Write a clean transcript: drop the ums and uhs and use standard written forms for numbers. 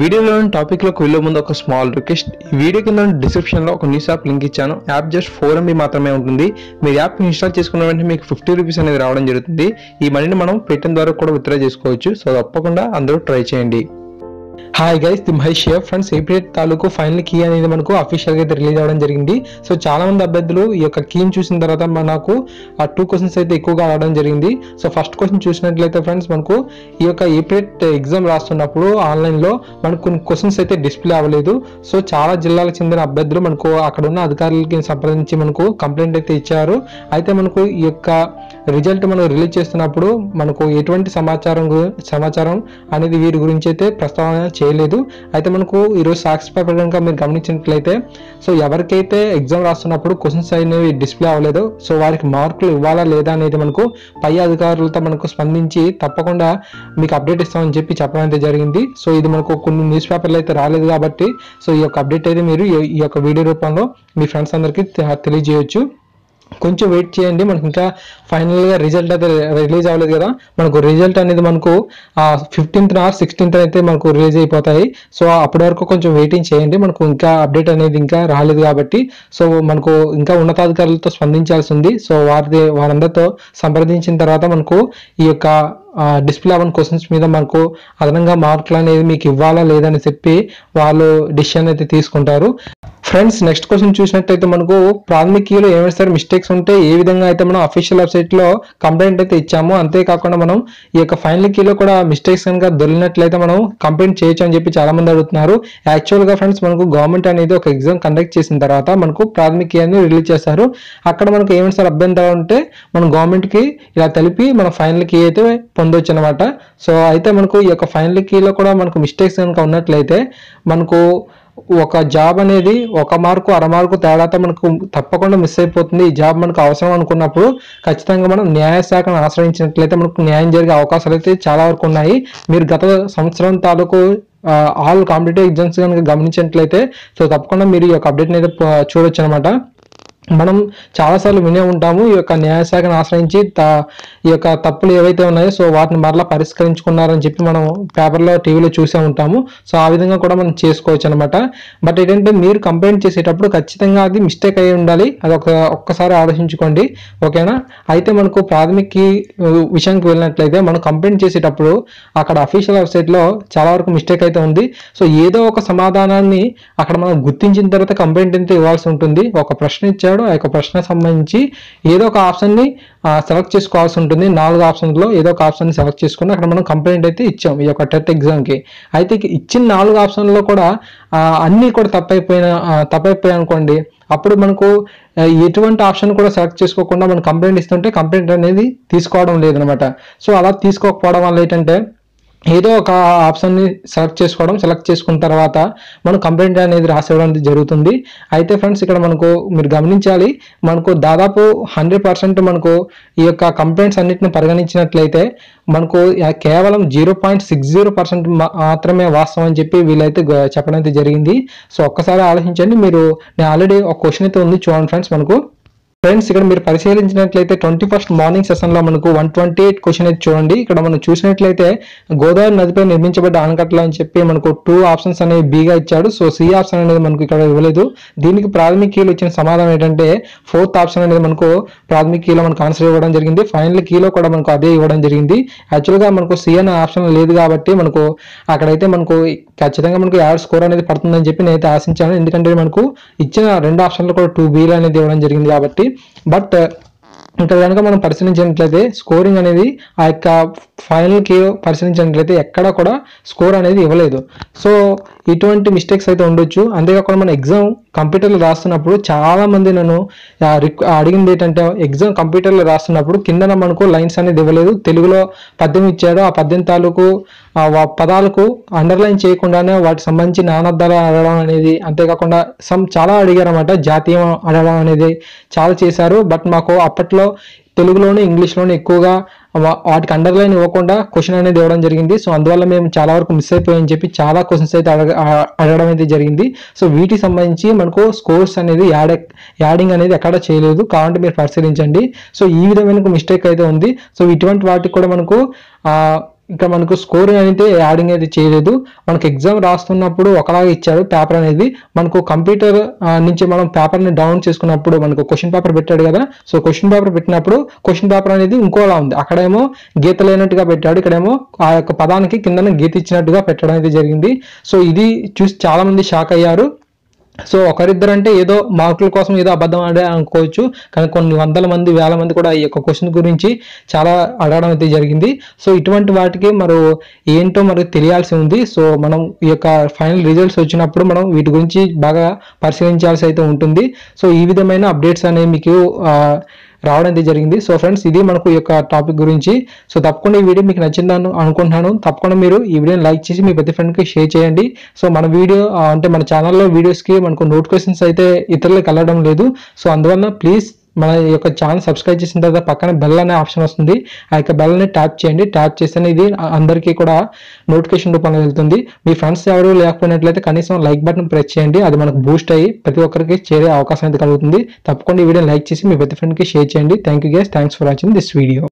వీడియోలోని టాపిక్లోకి వెళ్ళే ముందు ఒక స్మాల్ రిక్వెస్ట్. ఈ వీడియో కింద డిస్క్రిప్షన్లో ఒక న్యూస్ యాప్ లింక్ ఇచ్చాను. యాప్ జస్ట్ 4 MB మాత్రమే ఉంటుంది. మీరు యాప్ ఇన్స్టాల్ చేసుకున్న వెంటనే మీకు 50 రూపీస్ అనేది రావడం జరుగుతుంది. ఈ మనీని మనం పేటిఎం ద్వారా కూడా విత్డ్రా చేసుకోవచ్చు. సో తప్పకుండా అందరూ ట్రై చేయండి. Hi guys, the Mahesh here. Friends, ఏపీఎట్ తాలూకు ఫైనల్ కీ అనేది మనకు అఫీషియల్గా అయితే రిలీజ్ అవ్వడం జరిగింది. సో చాలా మంది అభ్యర్థులు ఈ యొక్క కీని చూసిన తర్వాత మనకు ఆ 2 క్వశ్చన్స్ అయితే ఎక్కువగా రావడం జరిగింది. సో ఫస్ట్ క్వశ్చన్ చూసినట్లయితే ఫ్రెండ్స్, మనకు ఈ యొక్క ఏపీఎట్ ఎగ్జామ్ రాస్తున్నప్పుడు ఆన్లైన్లో మనకు కొన్ని క్వశ్చన్స్ అయితే డిస్ప్లే అవ్వలేదు. సో చాలా జిల్లాలకు చెందిన అభ్యర్థులు మనకు అక్కడ ఉన్న అధికారులకి సంప్రదించి మనకు కంప్లైంట్ అయితే ఇచ్చారు. అయితే మనకు ఈ యొక్క రిజల్ట్ మనం రిలీజ్ చేస్తున్నప్పుడు మనకు ఎటువంటి సమాచారం అనేది వీరి గురించి అయితే ప్రస్తావన చేయలేదు. అయితే మనకు ఈరోజు సాక్షి పేపర్ కనుక మీరు గమనించినట్లయితే, సో ఎవరికైతే ఎగ్జామ్ రాస్తున్నప్పుడు క్వశ్చన్స్ అనేవి డిస్ప్లే అవ్వలేదు, సో వారికి మార్కులు ఇవ్వాలా లేదా అనేది మనకు పై అధికారులతో మనకు స్పందించి తప్పకుండా మీకు అప్డేట్ ఇస్తామని చెప్పి చెప్పడం అయితే జరిగింది. సో ఇది మనకు కొన్ని న్యూస్ పేపర్లు అయితే రాలేదు కాబట్టి సో ఈ యొక్క అప్డేట్ అయితే మీరు ఈ యొక్క వీడియో రూపంలో మీ ఫ్రెండ్స్ అందరికీ తెలియజేయవచ్చు. కొంచెం వెయిట్ చేయండి, మనకి ఇంకా ఫైనల్గా రిజల్ట్ అయితే రిలీజ్ అవ్వలేదు కదా. మనకు రిజల్ట్ అనేది మనకు 15th or 16th అయితే మనకు రిలీజ్ అయిపోతాయి. సో అప్పటి వరకు కొంచెం వెయిటింగ్ చేయండి. మనకు ఇంకా అప్డేట్ అనేది ఇంకా రాలేదు కాబట్టి సో మనకు ఇంకా ఉన్నతాధికారులతో స్పందించాల్సి ఉంది. సో వారందరితో సంప్రదించిన తర్వాత మనకు ఈ యొక్క డిస్ప్లే అవ్వని క్వశ్చన్స్ మీద మనకు అదనంగా మార్కులు అనేది మీకు ఇవ్వాలా లేదని చెప్పి వాళ్ళు డిసిషన్ అయితే తీసుకుంటారు. ఫ్రెండ్స్, నెక్స్ట్ క్వశ్చన్ చూసినట్టయితే మనకు ప్రాథమిక కీలో ఏమైనా సరే మిస్టేక్స్ ఉంటే ఏ విధంగా అయితే మనం అఫీషియల్ వెబ్సైట్లో కంప్లైంట్ అయితే ఇచ్చాము, అంతేకాకుండా మనం ఈ యొక్క ఫైనల్ కీలో కూడా మిస్టేక్స్ కనుక దొరికినట్లయితే మనం కంప్లైంట్ చేయొచ్చు అని చెప్పి చాలా మంది అడుగుతున్నారు. యాక్చువల్గా ఫ్రెండ్స్, మనకు గవర్నమెంట్ అనేది ఒక ఎగ్జామ్ కండక్ట్ చేసిన తర్వాత మనకు ప్రాథమిక కీ అనేది రిలీజ్ చేస్తారు. అక్కడ మనకు ఏమైనా సరే అభ్యంతరాలు ఉంటే మనం గవర్నమెంట్కి ఇలా తెలిపి మన ఫైనల్ కీ అయితే పొందొచ్చు అనమాట. సో అయితే మనకు ఈ యొక్క ఫైనల్ కీలో కూడా మనకు మిస్టేక్స్ కనుక ఉన్నట్లయితే మనకు ఒక జాబ్ అనేది 1 మార్కు 1/2 మార్కు తేడాతో మనకు తప్పకుండా మిస్ అయిపోతుంది. ఈ జాబ్ మనకు అవసరం అనుకున్నప్పుడు ఖచ్చితంగా మనం న్యాయశాఖను ఆశ్రయించినట్లయితే మనకు న్యాయం జరిగే అవకాశాలు అయితే చాలా వరకు ఉన్నాయి. మీరు గత సంవత్సరం తాలూకు ఆల్ కాంపిటేటివ్ ఎగ్జామ్స్ కనుక గమనించినట్లయితే సో తప్పకుండా మీరు ఈ యొక్క అప్డేట్ని అయితే చూడొచ్చు అనమాట. మనం చాలాసార్లు వినే ఉంటాము, ఈ యొక్క న్యాయశాఖను ఆశ్రయించి ఈ యొక్క తప్పులు ఏవైతే ఉన్నాయో సో వాటిని మరలా పరిష్కరించుకున్నారని చెప్పి మనం పేపర్లో టీవీలో చూసే ఉంటాము. సో ఆ విధంగా కూడా మనం చేసుకోవచ్చు అనమాట. బట్ ఏంటంటే మీరు కంప్లైంట్ చేసేటప్పుడు ఖచ్చితంగా అది మిస్టేక్ అయి ఉండాలి. అది ఒక్కసారి ఆలోచించుకోండి, ఓకేనా. అయితే మనకు ప్రాథమిక విషయానికి వెళ్ళినట్లయితే మనం కంప్లైంట్ చేసేటప్పుడు అక్కడ అఫీషియల్ వెబ్సైట్లో చాలా వరకు మిస్టేక్ అయితే ఉంది. సో ఏదో ఒక సమాధానాన్ని అక్కడ మనం గుర్తించిన తర్వాత కంప్లైంట్ అయితే ఇవ్వాల్సి ఉంటుంది. ఒక ప్రశ్న ఇచ్చారు, ఆ యొక్క ప్రశ్న సంబంధించి ఏదో ఒక ఆప్షన్ని సెలెక్ట్ చేసుకోవాల్సి ఉంటుంది. 4 ఆప్షన్లో ఏదో ఒక ఆప్షన్ని సెలెక్ట్ చేసుకుని అక్కడ మనం కంప్లైంట్ అయితే ఇచ్చాం ఈ యొక్క టెట్ ఎగ్జామ్కి. అయితే ఇచ్చిన 4 ఆప్షన్లో కూడా అన్నీ కూడా తప్పైపోయాయి అనుకోండి, అప్పుడు మనకు ఎటువంటి ఆప్షన్ కూడా సెలెక్ట్ చేసుకోకుండా మనం కంప్లైంట్ ఇస్తుంటే కంప్లైంట్ అనేది తీసుకోవడం లేదనమాట. సో అలా తీసుకోకపోవడం వల్ల ఏంటంటే ఏదో ఒక ఆప్షన్ని సెలెక్ట్ చేసుకున్న తర్వాత మనం కంప్లైంట్ అనేది రాసివ్వడం జరుగుతుంది. అయితే ఫ్రెండ్స్, ఇక్కడ మనకు మీరు గమనించాలి, మనకు దాదాపు 100% మనకు ఈ యొక్క కంప్లైంట్స్ అన్నిటిని పరిగణించినట్లయితే మనకు కేవలం 0.60% మాత్రమే వాస్తవం అని చెప్పి వీళ్ళైతే చెప్పడం అయితే జరిగింది. సో ఒక్కసారి ఆలోచించండి. నేను ఆల్రెడీ ఒక క్వశ్చన్ అయితే ఉంది, చూడండి ఫ్రెండ్స్. ఫ్రెండ్స్, ఇక్కడ మీరు పరిశీలించినట్లయితే 21st మార్నింగ్ సెషన్లో మనకు 128 క్వశ్చన్ అయితే చూడండి. ఇక్కడ మనం చూసినట్లయితే గోదావరి నదిపై నిర్మించబడ్డ ఆనకట్టలు అని చెప్పి మనకు 2 ఆప్షన్స్ అనేవి బీగా ఇచ్చాడు. సో సి ఆప్షన్ అనేది మనకు ఇక్కడ ఇవ్వలేదు. దీనికి ప్రాథమిక కీలో ఇచ్చిన సమాధానం ఏంటంటే 4th ఆప్షన్ అనేది మనకు ప్రాథమిక కీలో మనకు ఆన్సర్ ఇవ్వడం జరిగింది. ఫైనల్ కీలో కూడా మనకు అదే ఇవ్వడం జరిగింది. యాక్చువల్గా మనకు సి అనే ఆప్షన్ లేదు కాబట్టి మనకు అక్కడైతే మనకు ఖచ్చితంగా మనకు యాడ్ స్కోర్ అనేది పడుతుందని చెప్పి నేనైతే ఆశించాను. ఎందుకంటే మనకు ఇచ్చిన 2 ఆప్షన్లు కూడా 2Bలు అనేది ఇవ్వడం జరిగింది కాబట్టి. బట్ ఇక్కడ కనుక మనం పరిశీలించినట్లయితే స్కోరింగ్ అనేది ఆ యొక్క ఫైనల్కి పరిశీలించినట్లయితే ఎక్కడ కూడా స్కోర్ అనేది ఇవ్వలేదు. సో ఇటువంటి మిస్టేక్స్ అయితే ఉండొచ్చు. అంతేకాకుండా మన ఎగ్జామ్ కంప్యూటర్లో రాస్తున్నప్పుడు చాలా మంది నన్ను అడిగింది ఏంటంటే, ఎగ్జామ్ కంప్యూటర్లో రాస్తున్నప్పుడు కిందన మనకు లైన్స్ అనేది ఇవ్వలేదు. తెలుగులో పద్యం ఇచ్చాడు, ఆ పద్యం తాలూకు పదాలకు అండర్లైన్ చేయకుండానే వాటికి సంబంధించి నానార్థాలు అడగడం అనేది, అంతేకాకుండా చాలా అడిగారు అన్నమాట. జాతీయం అడగడం అనేది చాలా చేశారు. బట్ మాకు అప్పట్లో తెలుగులోనే ఇంగ్లీష్లోనే ఎక్కువగా వాటికి అండర్లైన్ ఇవ్వకుండా క్వశ్చన్ అనేది ఇవ్వడం జరిగింది. సో అందువల్ల మేము చాలా వరకు మిస్ అయిపోయాయని చెప్పి చాలా క్వశ్చన్స్ అయితే అడగడం అయితే జరిగింది. సో వీటికి సంబంధించి మనకు స్కోర్స్ అనేది యాడింగ్ అనేది ఎక్కడ చేయలేదు, కావాలంటే మీరు పరిశీలించండి. సో ఈ విధమైన మిస్టేక్ అయితే ఉంది. సో ఇటువంటి వాటికి కూడా మనకు ఇంకా మనకు స్కోర్ అయితే యాడింగ్ అయితే చేయలేదు. మనకు ఎగ్జామ్ రాస్తున్నప్పుడు ఒకలాగా ఇచ్చాడు పేపర్ అనేది. మనకు కంప్యూటర్ నుంచి మనం పేపర్ని డౌన్ చేసుకున్నప్పుడు మనకు క్వశ్చన్ పేపర్ పెట్టాడు కదా. సో క్వశ్చన్ పేపర్ పెట్టినప్పుడు క్వశ్చన్ పేపర్ అనేది ఇంకోలా ఉంది. అక్కడేమో గీత లేనట్టుగా పెట్టాడు, ఇక్కడేమో ఆ యొక్క పదానికి కింద గీత ఇచ్చినట్టుగా పెట్టడం అయితే జరిగింది. సో ఇది చూసి చాలా మంది షాక్ అయ్యారు. సో ఒకరిద్దరంటే ఏదో మార్కుల కోసం ఏదో అబద్ధం ఆడే అనుకోవచ్చు, కానీ కొన్ని వందల మంది వేల మంది కూడా ఈ యొక్క క్వశ్చన్ గురించి చాలా అడగడం అయితే జరిగింది. సో ఇటువంటి వాటికి మరి ఏంటో మనకు తెలియాల్సి ఉంది. సో మనం ఈ యొక్క ఫైనల్ రిజల్ట్స్ వచ్చినప్పుడు మనం వీటి గురించి బాగా పరిశీలించాల్సి అయితే ఉంటుంది. సో ఈ విధమైన అప్డేట్స్ అనేవి మీకు రావడం అయితే జరిగింది. సో ఫ్రెండ్స్, ఇది మనకు ఈ యొక్క టాపిక్ గురించి. సో తప్పకుండా ఈ వీడియో మీకు నచ్చిందని అనుకుంటున్నాను. తప్పకుండా మీరు ఈ వీడియోని లైక్ చేసి మీ ప్రతి ఫ్రెండ్కి షేర్ చేయండి. సో మన వీడియో అంటే మన ఛానల్లో వీడియోస్కి మనకు నోటిఫికేషన్స్ అయితే ఇతరులకు వెళ్ళడం లేదు. సో అందువల్ల ప్లీజ్ మన యొక్క ఛానల్ సబ్స్క్రైబ్ చేసిన తర్వాత పక్కన బెల్ అనే ఆప్షన్ వస్తుంది. ఆ యొక్క బెల్ని ట్యాప్ చేయండి. ట్యాప్ చేస్తేనే ఇది అందరికీ కూడా నోటిఫికేషన్ రూపంలో వెళ్తుంది. మీ ఫ్రెండ్స్ ఎవరు లేకపోయినట్లయితే కనీసం లైక్ బటన్ ప్రెస్ చేయండి. అది మనకు బూస్ట్ అయ్యి ప్రతి ఒక్కరికి చేరే అవకాశం అయితే కలుగుతుంది. తప్పకుండా ఈ వీడియోని లైక్ చేసి మీ ప్రతి ఫ్రెండ్కి షేర్ చేయండి. Thank you guys, thanks for watching this video.